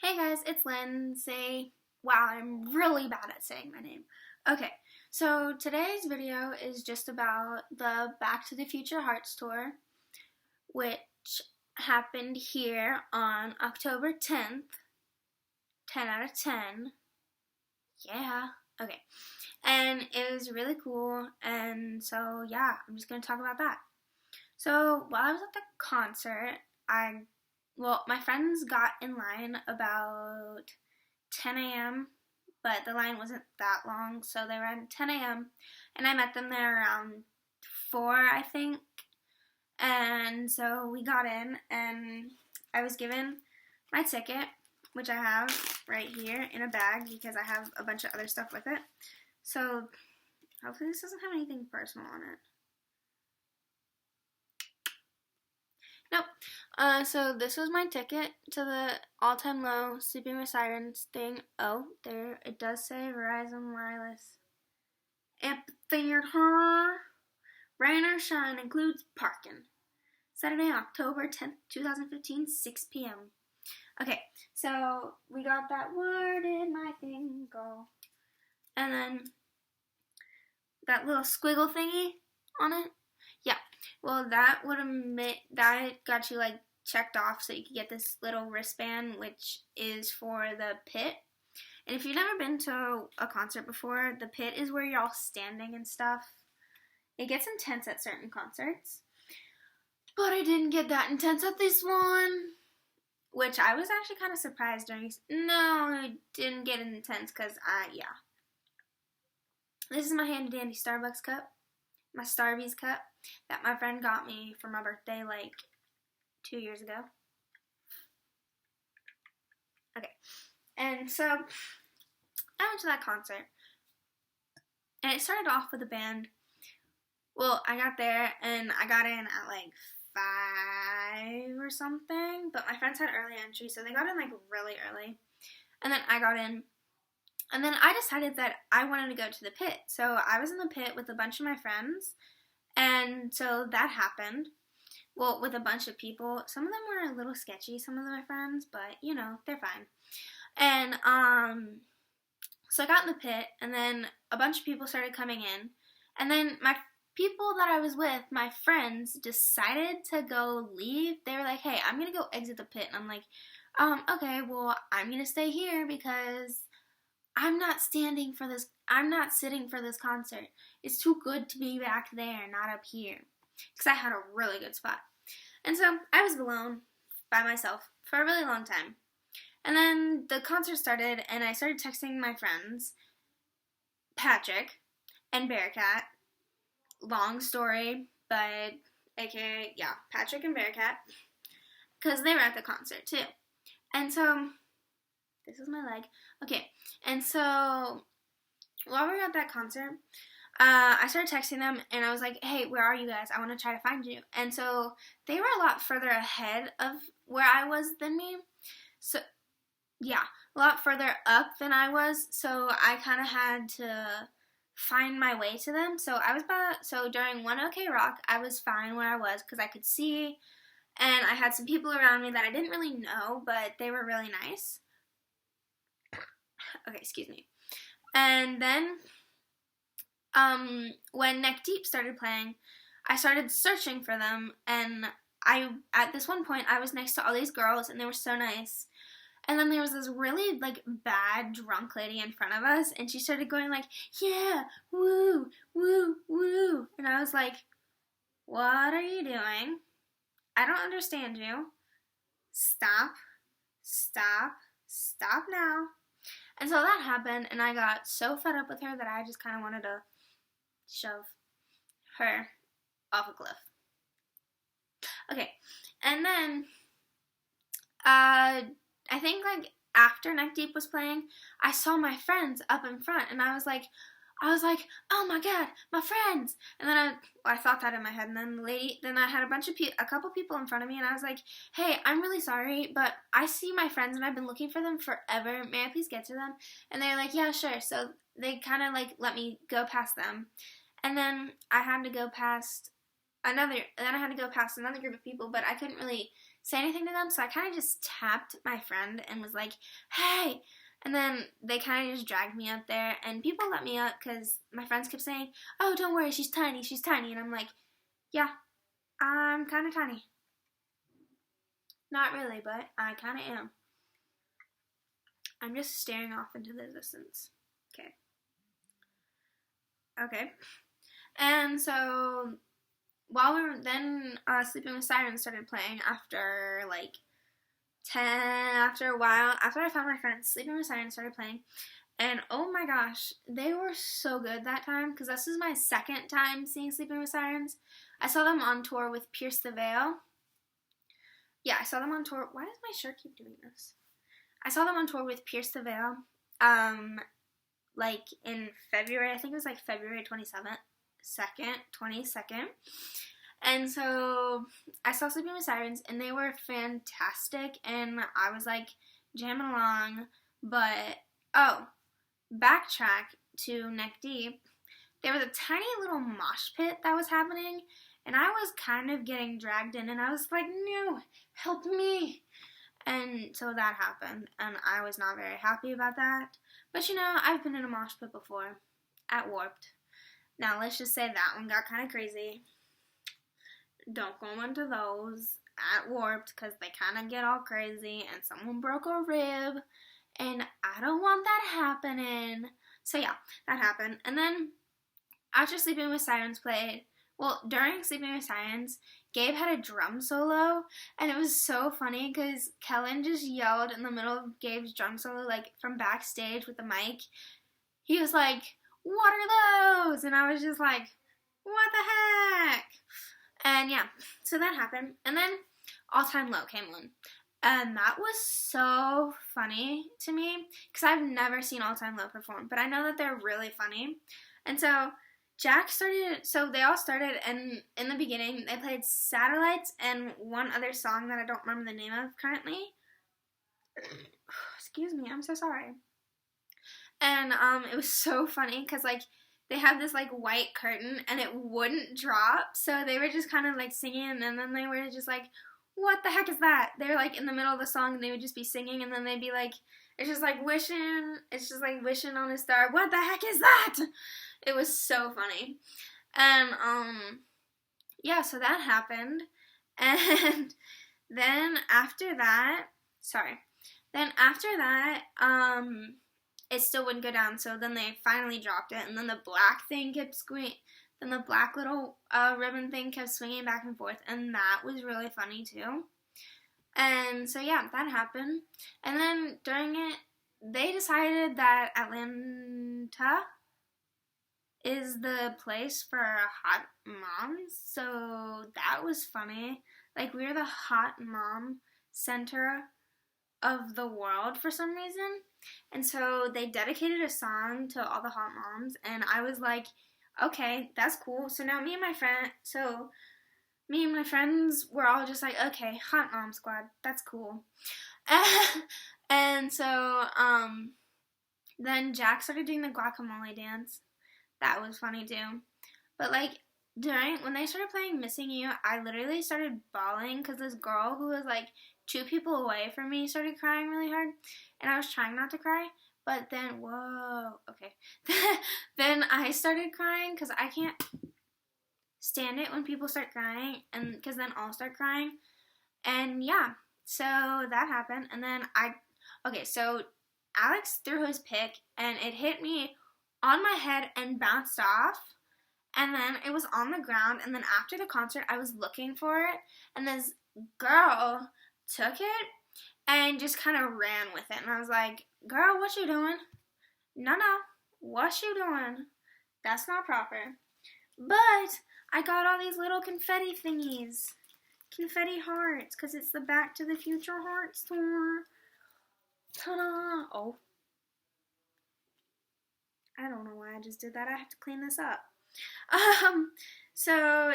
Hey guys, it's Lindsay. Wow, I'm really bad at saying my name. Okay, so today's video is just about the Back to the Future Hearts Tour, which happened here on October 10th. 10 out of 10. Yeah. Okay. And it was really cool, and so yeah, I'm just going to talk about that. So while I was at the concert, my friends got in line about 10 a.m., but the line wasn't that long, so they were at 10 a.m., and I met them there around 4, I think, and so we got in, and I was given my ticket, which I have right here in a bag because I have a bunch of other stuff with it, so hopefully this doesn't have anything personal on it. Nope. So this was my ticket to the all-time low Sleeping with Sirens thing. Oh, there it does say Verizon Wireless Amphitheater. Rain or shine includes parking. Saturday, October 10th, 2015, 6 p.m. Okay, so we got that word in my thing go. And then that little squiggle thingy on it. Yeah, well, that got you like checked off so you could get this little wristband, which is for the pit. And if you've never been to a concert before, the pit is where you're all standing and stuff. It gets intense at certain concerts, but I didn't get that intense at this one, which I was actually kind of surprised during. No, it didn't get intense because yeah. This is my handy dandy Starbucks cup. My Starbucks cup that my friend got me for my birthday like 2 years ago. Okay, and so I went to that concert, and it started off with a band. Well, I got there, and I got in at like 5 or something, but my friends had early entry, so they got in like really early, and then I got in. And then I decided that I wanted to go to the pit. So I was in the pit with a bunch of my friends. And so that happened. Well, with a bunch of people. Some of them were a little sketchy, some of my friends, but you know, they're fine. And so I got in the pit, and then a bunch of people started coming in. And then my people that I was with, my friends, decided to go leave. They were like, hey, I'm going to go exit the pit. And I'm like, okay, well, I'm going to stay here because I'm not sitting for this concert. It's too good to be back there, not up here. Because I had a really good spot. And so I was alone by myself for a really long time. And then the concert started, and I started texting my friends, Patrick and Bearcat. Long story, but aka, yeah, Patrick and Bearcat. Because they were at the concert too. And so this is my leg. Okay, and so while we were at that concert, I started texting them, and I was like, hey, where are you guys? I want to try to find you. And so they were a lot further ahead of where I was than me. So, yeah, a lot further up than I was. So I kind of had to find my way to them. So during One OK Rock, I was fine where I was because I could see, and I had some people around me that I didn't really know, but they were really nice. Okay, excuse me. And then, when Neck Deep started playing, I started searching for them, and at this one point, I was next to all these girls, and they were so nice. And then there was this really, like, bad drunk lady in front of us, and she started going like, yeah, woo, woo, woo. And I was like, what are you doing? I don't understand you. Stop. Stop. Stop now. And so that happened, and I got so fed up with her that I just kind of wanted to shove her off a cliff. Okay, and then, I think, like, after Neck Deep was playing, I saw my friends up in front, and I was like, oh my god, my friends! And then I thought that in my head, and then I had a couple people in front of me, and I was like, hey, I'm really sorry, but I see my friends, and I've been looking for them forever. May I please get to them? And they were like, yeah, sure. So they kind of, like, let me go past them. And then I had to go past another group of people, but I couldn't really say anything to them, so I kind of just tapped my friend and was like, hey! And then they kind of just dragged me up there, and people let me up because my friends kept saying, oh, don't worry, she's tiny, and I'm like, yeah, I'm kind of tiny. Not really, but I kind of am. I'm just staring off into the distance. Okay. And so while we were then Sleeping with Sirens started playing after like 10, after a while, after I found my friends, Sleeping with Sirens started playing. And oh my gosh, they were so good that time because this is my second time seeing Sleeping with Sirens. I saw them on tour with Pierce the Veil. Yeah, I saw them on tour. Why does my shirt keep doing this? I saw them on tour with Pierce the Veil. Like in February, I think it was like February 22nd. And so I saw Sleeping with Sirens, and they were fantastic, and I was like jamming along. But backtrack to Neck Deep. There was a tiny little mosh pit that was happening, and I was kind of getting dragged in, and I was like, no, help me. And so that happened, and I was not very happy about that. But you know, I've been in a mosh pit before, at Warped. Now, let's just say that one got kind of crazy. Don't go into those at Warped, because they kind of get all crazy, and someone broke a rib, and I don't want that happening. So yeah, that happened. And then, after Sleeping with Sirens played, during Sleeping with Sirens, Gabe had a drum solo, and it was so funny because Kellen just yelled in the middle of Gabe's drum solo, like from backstage with the mic. He was like, what are those? And I was just like, what the heck? And yeah, so that happened. And then All Time Low came on. And that was so funny to me because I've never seen All Time Low perform, but I know that they're really funny. And so they all started, and in the beginning, they played Satellites and one other song that I don't remember the name of currently. Excuse me, I'm so sorry. And it was so funny because, like, they had this, like, white curtain, and it wouldn't drop, so they were just kind of, like, singing, and then they were just like, what the heck is that? They were, like, in the middle of the song, and they would just be singing, and then they'd be like, it's just like wishing on a star. What the heck is that? It was so funny. And, yeah, so that happened. And then after that, it still wouldn't go down. So then they finally dropped it. And then the black thing kept then the black little ribbon thing kept swinging back and forth. And that was really funny, too. And so, yeah, that happened. And then during it, they decided that Atlanta is the place for hot moms. So that was funny. Like, we were the hot mom center of the world for some reason. And so they dedicated a song to all the hot moms. And I was like, okay, that's cool. So now me and my friends were all just like, okay, hot mom squad, that's cool. And so, then Jack started doing the guacamole dance. That was funny too. But like, when they started playing Missing You, I literally started bawling because this girl who was like 2 people away from me started crying really hard. And I was trying not to cry. But then, then I started crying because I can't stand it when people start crying, and because then I'll start crying. And yeah, so that happened. And then so Alex threw his pick, and it hit me on my head and bounced off. And then it was on the ground. And then after the concert, I was looking for it, and this girl took it and just kind of ran with it. And I was like, girl, what you doing? No, what you doing? That's not proper. But I got all these little confetti thingies. Confetti hearts, because it's the Back to the Future heart store. Ta-da! Oh. I don't know why I just did that. I have to clean this up. So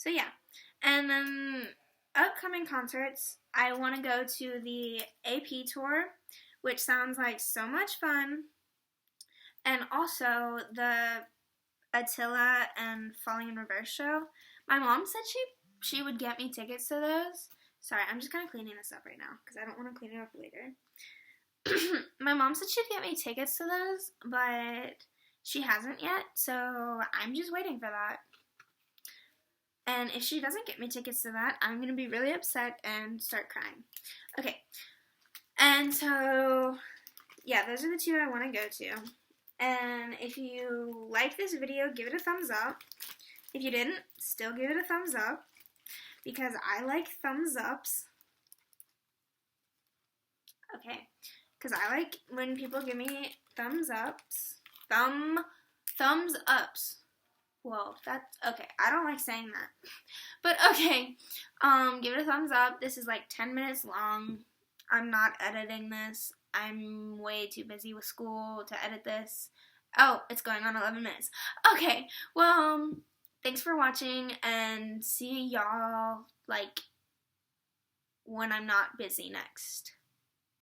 yeah. And then upcoming concerts, I want to go to the AP tour, which sounds like so much fun. And also the Attila and Falling in Reverse show. My mom said she would get me tickets to those. Sorry, I'm just kind of cleaning this up right now because I don't want to clean it up later. My mom said she'd get me tickets to those, but she hasn't yet, so I'm just waiting for that. And if she doesn't get me tickets to that, I'm going to be really upset and start crying. Okay, and so, yeah, those are the two I want to go to. And if you like this video, give it a thumbs up. If you didn't, still give it a thumbs up, because I like thumbs ups. Okay, because I like when people give me thumbs ups. Thumbs ups. Whoa, that's, okay, I don't like saying that. But okay, give it a thumbs up. This is like 10 minutes long. I'm not editing this. I'm way too busy with school to edit this. Oh, it's going on 11 minutes. Okay, well, thanks for watching, and see y'all, like, when I'm not busy next.